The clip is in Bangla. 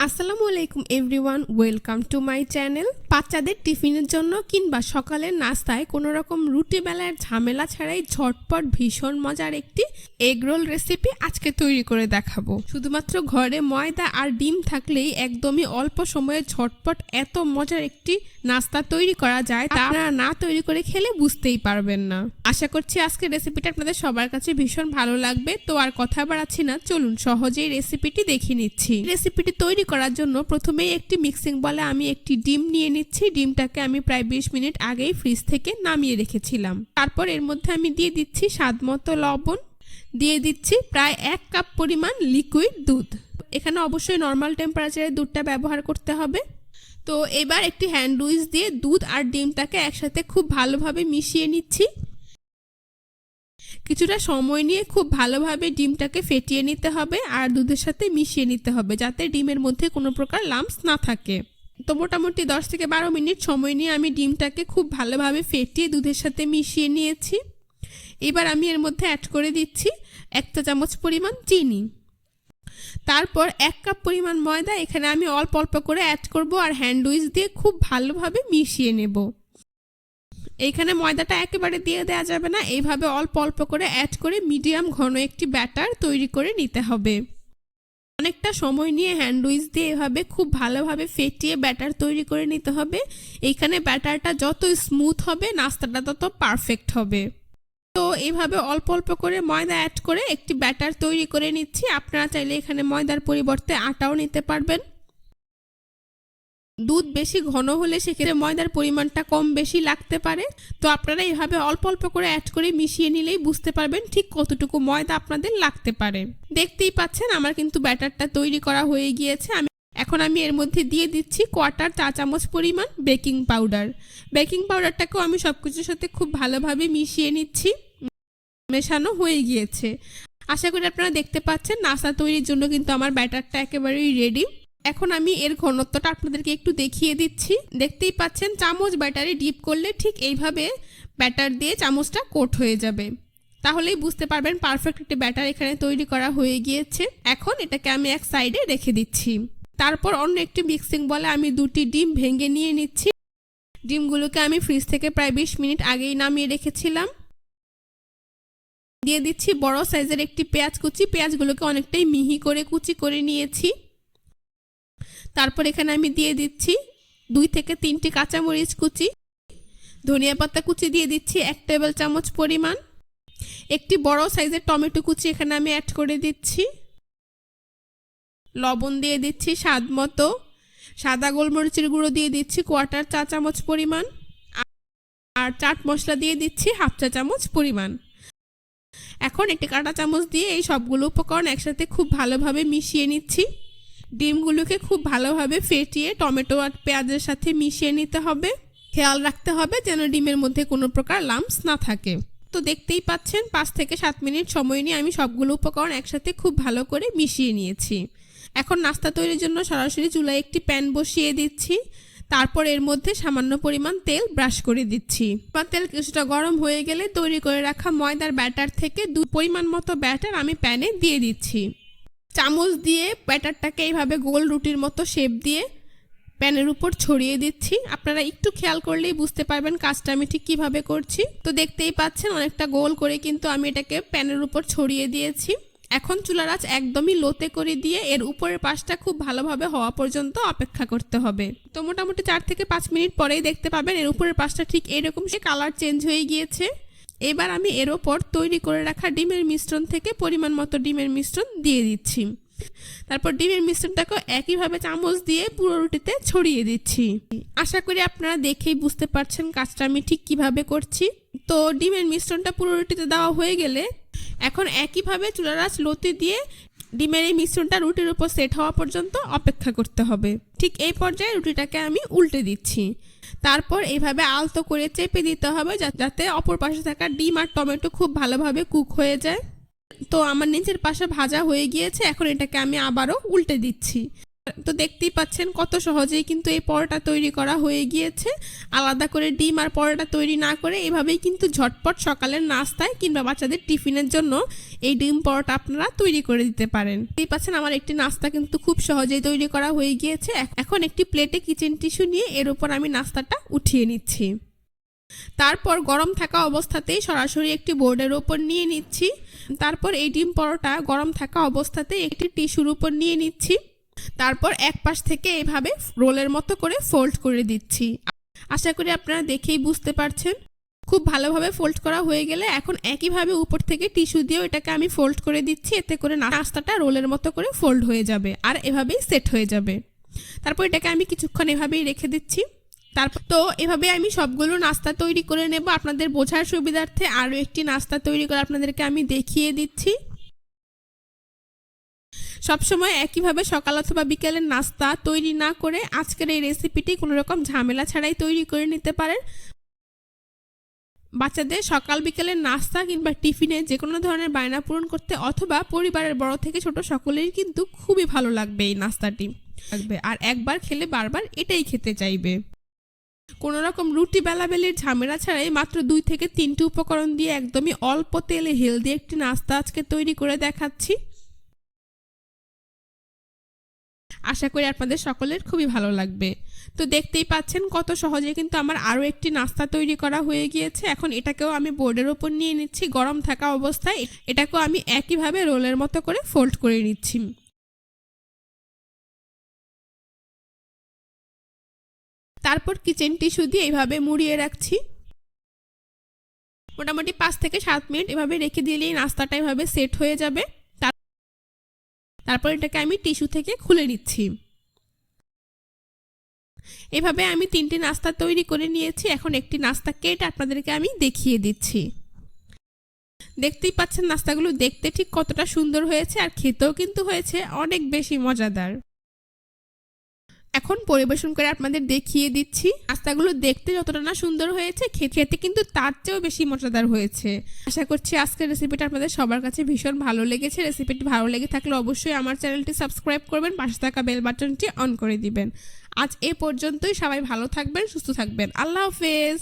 আসসালামু আলাইকুম everyone, welcome to my channel. বাচ্চাদের টিফিনের জন্য কিংবা সকালের নাস্তায় কোনো রকম রুটি বেলার ঝামেলা ছাড়াই ঝটপট ভীষণ মজার একটি এগ রোল রেসিপি আজকে তৈরি করে দেখাবো। শুধুমাত্র ঘরে ময়দা আর ডিম থাকলেই একদমই অল্প সময়ে ঝটপট এত মজার একটি নাস্তা তৈরি করা যায়, তা আপনারা না তৈরি করে খেলে বুঝতেই পারবেন না। আশা করছি আজকের রেসিপিটা আপনাদের সবার কাছে ভীষণ ভালো লাগবে। তো আর কথা বাড়াচ্ছি না, চলুন সহজেই রেসিপিটি দেখে নিচ্ছি। রেসিপিটি তৈরি করার জন্য প্রথমেই একটি মিক্সিং বলে আমি একটি ডিম নিয়ে নিচ্ছি। ডিমটাকে আমি প্রায় 20 মিনিট আগেই ফ্রিজ থেকে নামিয়ে রেখেছিলাম। তারপর এর মধ্যে আমি দিয়ে দিচ্ছি স্বাদমতো লবণ, দিয়ে দিচ্ছি প্রায় 1 কাপ পরিমাণ লিকুইড দুধ। এখানে অবশ্যই নর্মাল টেম্পারেচারে দুধটা ব্যবহার করতে হবে। তো এবার একটি হ্যান্ড উইচ দিয়ে দুধ আর ডিমটাকে একসাথে খুব ভালোভাবে মিশিয়ে নিচ্ছি। কিছুটা সময় নিয়ে খুব ভালোভাবে ডিমটাকে ফেটিয়ে নিতে হবে আর দুধের সাথে মিশিয়ে নিতে হবে, যাতে ডিমের মধ্যে কোনো প্রকার লাম্পস না থাকে। তো মোটামুটি 10 থেকে 12 মিনিট সময় নিয়ে আমি ডিমটাকে খুব ভালোভাবে ফেটিয়ে দুধের সাথে মিশিয়ে নিয়েছি। এবার আমি এর মধ্যে অ্যাড করে দিচ্ছি 1 চা চামচ পরিমাণ চিনি। তারপর 1 কাপ পরিমাণ ময়দা এখানে আমি অল্প অল্প করে অ্যাড করব আর হ্যান্ড উইচ দিয়ে খুব ভালোভাবে মিশিয়ে নেব। এইখানে ময়দাটা একেবারে দিয়ে দেওয়া যাবে না, এইভাবে অল্প অল্প করে অ্যাড করে মিডিয়াম ঘন একটি ব্যাটার তৈরি করে নিতে হবে। অনেকটা সময় নিয়ে হ্যান্ড উইচ দিয়ে এভাবে খুব ভালোভাবে ফেটিয়ে ব্যাটার তৈরি করে নিতে হবে। এইখানে ব্যাটারটা যত স্মুথ হবে নাস্তাটা তত পারফেক্ট হবে। তো এইভাবে অল্প অল্প করে ময়দা অ্যাড করে একটি ব্যাটার তৈরি করে নিচ্ছি। আপনারা চাইলে এখানে ময়দার পরিবর্তে আটাও নিতে পারবেন। দুধ বেশি ঘন হলে সেক্ষেত্রে ময়দার পরিমাণটা কম বেশি লাগতে পারে। তো আপনারা এইভাবে অল্প অল্প করে অ্যাড করে মিশিয়ে নিলেই বুঝতে পারবেন ঠিক কতটুকু ময়দা আপনাদের লাগতে পারে। দেখতেই পাচ্ছেন আমার কিন্তু ব্যাটারটা তৈরি করা হয়ে গিয়েছে। এখন আমি এর মধ্যে দিয়ে দিচ্ছি 1/4 চা চামচ পরিমাণ বেকিং পাউডার। বেকিং পাউডারটাকেও আমি সবকিছুর সাথে খুব ভালোভাবে মিশিয়ে নিচ্ছি। মেশানো হয়ে গিয়েছে। আশা করি আপনারা দেখতে পাচ্ছেন নাস্তা তৈরির জন্য কিন্তু আমার ব্যাটারটা একেবারেই রেডি। এখন আমি এর ঘনত্বটা আপনাদেরকে একটু দেখিয়ে দিচ্ছি। দেখতেই পাচ্ছেন চামচ ব্যাটারে ডিপ করলে ঠিক এইভাবে ব্যাটার দিয়ে চামচটা কোট হয়ে যাবে, তাহলেই বুঝতে পারবেন পারফেক্ট একটি ব্যাটার এখানে তৈরি করা হয়ে গিয়েছে। এখন এটাকে আমি এক সাইডে রেখে দিচ্ছি। তারপর অন্য একটি মিক্সিং বলে আমি 2টি ডিম ভেঙে নিয়ে নিচ্ছি। ডিমগুলোকে আমি ফ্রিজ থেকে প্রায় 20 মিনিট আগেই নামিয়ে রেখেছিলাম। দিয়ে দিচ্ছি বড় সাইজের একটি পেঁয়াজ কুচি। পেঁয়াজগুলোকে অনেকটাই মিহি করে কুচি করে নিয়েছি। তারপর এখানে আমি দিয়ে দিচ্ছি 2 থেকে 3টি কাঁচামরিচ কুচি। ধনিয়া পাতা কুচি দিয়ে দিচ্ছি 1 টেবিল চামচ পরিমাণ। একটি বড় সাইজের টমেটো কুচি এখানে আমি অ্যাড করে দিচ্ছি। লবণ দিয়ে দিচ্ছি স্বাদ মতো। সাদা গোলমরিচের গুঁড়ো দিয়ে দিচ্ছি 1/4 চা চামচ পরিমাণ। আর চাট মশলা দিয়ে দিচ্ছি 1/2 চা চামচ পরিমাণ। এখন একটি কাঁটা চামচ দিয়ে এই সবগুলো উপকরণ একসাথে খুব ভালোভাবে মিশিয়ে নিচ্ছি। ডিমগুলোকে খুব ভালোভাবে ফেটিয়ে টমেটো আর পেঁয়াজের সাথে মিশিয়ে নিতে হবে। খেয়াল রাখতে হবে যেন ডিমের মধ্যে কোনো প্রকার লাম্পস না থাকে। তো দেখতেই পাচ্ছেন 5 থেকে 7 মিনিট সময় নিয়ে আমি সবগুলো উপকরণ একসাথে খুব ভালো করে মিশিয়ে নিয়েছি। এখন নাস্তা তৈরির জন্য সরাসরি চুলায় একটি প্যান বসিয়ে দিচ্ছি। তারপর এর মধ্যে সামান্য পরিমাণ তেল ব্রাশ করে দিচ্ছি। তেল কিছুটা গরম হয়ে গেলে তৈরি করে রাখা ময়দার ব্যাটার থেকে পরিমাণ মতো ব্যাটার আমি প্যানে দিয়ে দিচ্ছি। চামচ দিয়ে ব্যাটারটাকে এইভাবে গোল রুটির মতো শেপ দিয়ে প্যানের উপর ছড়িয়ে দিচ্ছি। আপনারা একটু খেয়াল করলেই বুঝতে পারবেন কাজটা আমি ঠিক কিভাবে করছি। তো দেখতেই পাচ্ছেন অনেকটা গোল করে কিন্তু আমি এটাকে প্যানের উপর ছড়িয়ে দিয়েছি। এখন চুলার আঁচ একদমই লোতে করে দিয়ে এর উপরের পাশটা খুব ভালোভাবে হওয়া পর্যন্ত অপেক্ষা করতে হবে। তো মোটামুটি 4 থেকে 5 মিনিট পরেই দেখতে পাবেন এর উপরের পাশটা ঠিক এরকম সে কালার চেঞ্জ হয়ে গিয়েছে। এবার আমি এর ওপর তৈরি করে রাখা ডিমের মিশ্রণ থেকে পরিমাণ মতো ডিমের মিশ্রণ দিয়ে দিচ্ছি। তারপর ডিমের মিশ্রণটাকে একইভাবে চামচ দিয়ে পুরো রুটিতে ছড়িয়ে দিচ্ছি। আশা করি আপনারা দেখেই বুঝতে পারছেন কাজটা আমি ঠিক কিভাবে করছি। তো ডিমের মিশ্রণটা পুরো রুটিতে দেওয়া হয়ে গেলে এখন একইভাবে চুলার আঁচ লোতে দিয়ে ডিমের এই মিশ্রণটা রুটির উপর সেট হওয়া পর্যন্ত অপেক্ষা করতে হবে। ঠিক এই পর্যায়ে রুটিটাকে আমি উল্টে দিচ্ছি। তারপর এইভাবে আলতো করে চেপে দিতে হবে যাতে অপর পাশে থাকা ডিম আর টমেটো খুব ভালোভাবে কুক হয়ে যায়। তো আমার নিচের পাশে ভাজা হয়ে গিয়েছে। এখন এটাকে আমি আবারও উল্টে দিচ্ছি। তো দেখতেই পাচ্ছেন কত সহজেই কিন্তু এই পরোটা তৈরি করা হয়ে গিয়েছে। আলাদা করে ডিম আর পরোটা তৈরি না করে এভাবেই কিন্তু ঝটপট সকালের নাস্তায় কিংবা বাচ্চাদের টিফিনের জন্য এই ডিম পরোটা আপনারা তৈরি করে দিতে পারেন। দেখতেই পাচ্ছেন আমার একটি নাস্তা কিন্তু খুব সহজেই তৈরি করা হয়ে গিয়েছে। এখন একটি প্লেটে কিচেন টিস্যু নিয়ে এর উপর আমি নাস্তাটা উঠিয়ে নিচ্ছি। তারপর গরম থাকা অবস্থাতেই সরাসরি একটি বোর্ডের ওপর নিয়ে নিচ্ছি। তারপর এই ডিম পরোটা গরম থাকা অবস্থাতে একটি টিস্যুর উপর নিয়ে নিচ্ছি। তারপর এক পাশ থেকে এভাবে রোলের মতো করে ফোল্ড করে দিচ্ছি। আশা করি আপনারা দেখেই বুঝতে পারছেন। খুব ভালোভাবে ফোল্ড করা হয়ে গেলে এখন একইভাবে উপর থেকে টিস্যু দিয়েও এটাকে আমি ফোল্ড করে দিচ্ছি। এতে করে নাস্তাটা রোলের মতো করে ফোল্ড হয়ে যাবে আর এভাবেই সেট হয়ে যাবে। তারপর এটাকে আমি কিছুক্ষণ এভাবেই রেখে দিচ্ছি। তারপর তো এভাবে আমি সবগুলো নাস্তা তৈরি করে নেব। আপনাদের বোঝার সুবিধার্থে আরও একটি নাস্তা তৈরি করে আপনাদেরকে আমি দেখিয়ে দিচ্ছি। সবসময় একইভাবে সকাল অথবা বিকেলের নাস্তা তৈরি না করে আজকের এই রেসিপিটি কোনো রকম ঝামেলা ছাড়াই তৈরি করে নিতে পারেন। বাচ্চাদের সকাল বিকেলের নাস্তা কিংবা টিফিনে যে কোনো ধরনের বায়না পূরণ করতে অথবা পরিবারের বড় থেকে ছোট সকলেরই কিন্তু খুবই ভালো লাগবে এই নাস্তাটি আর একবার খেলে বারবার এটাই খেতে চাইবে। কোনো রকম রুটি বেলাবেলির ঝামেলা ছাড়াই মাত্র 2 থেকে 3টি উপকরণ দিয়ে একদমই অল্প তেলে হেলদি একটি নাস্তা আজকে তৈরি করে দেখাচ্ছি। আশা করি আপনাদের সকলের খুবই ভালো লাগবে। তো দেখতেই পাচ্ছেন কত সহজে কিন্তু আমার আরও একটি নাস্তা তৈরি করা হয়ে গিয়েছে। এখন এটাকেও আমি বোর্ডের ওপর নিয়ে নিচ্ছি। গরম থাকা অবস্থায় এটাকেও আমি একইভাবে রোলের মতো করে ফোল্ড করে নিচ্ছি। তারপর কিচেন টিস্যু দিয়ে এইভাবে মুড়িয়ে রাখছি। মোটামুটি 5 থেকে 7 মিনিট এভাবে রেখে দিলেই নাস্তাটা এভাবে সেট হয়ে যাবে। তারপর এটাকে আমি টিস্যু থেকে খুলে নিচ্ছি। এভাবে আমি 3টি নাস্তা তৈরি করে নিয়েছি। এখন একটি নাস্তা কেটে আপনাদেরকে আমি দেখিয়ে দিচ্ছি। দেখতেই পাচ্ছেন নাস্তাগুলো দেখতে ঠিক কতটা সুন্দর হয়েছে আর খেতেও কিন্তু হয়েছে অনেক বেশি মজাদার। এখন পরিবেশন করে আপনাদের দেখিয়ে দিচ্ছি। নাস্তাগুলো দেখতে যতটা না সুন্দর হয়েছে খেতে কিন্তু তার চেয়েও বেশি মজাদার হয়েছে। আশা করছি আজকের রেসিপিটা আপনাদের সবার কাছে ভীষণ ভালো লেগেছে। রেসিপিটি ভালো লেগে থাকলে অবশ্যই আমার চ্যানেলটি সাবস্ক্রাইব করবেন, পাশে থাকা বেল বাটনটি অন করে দিবেন। আজ এ পর্যন্তই। সবাই ভালো থাকবেন, সুস্থ থাকবেন। আল্লাহ হাফেজ।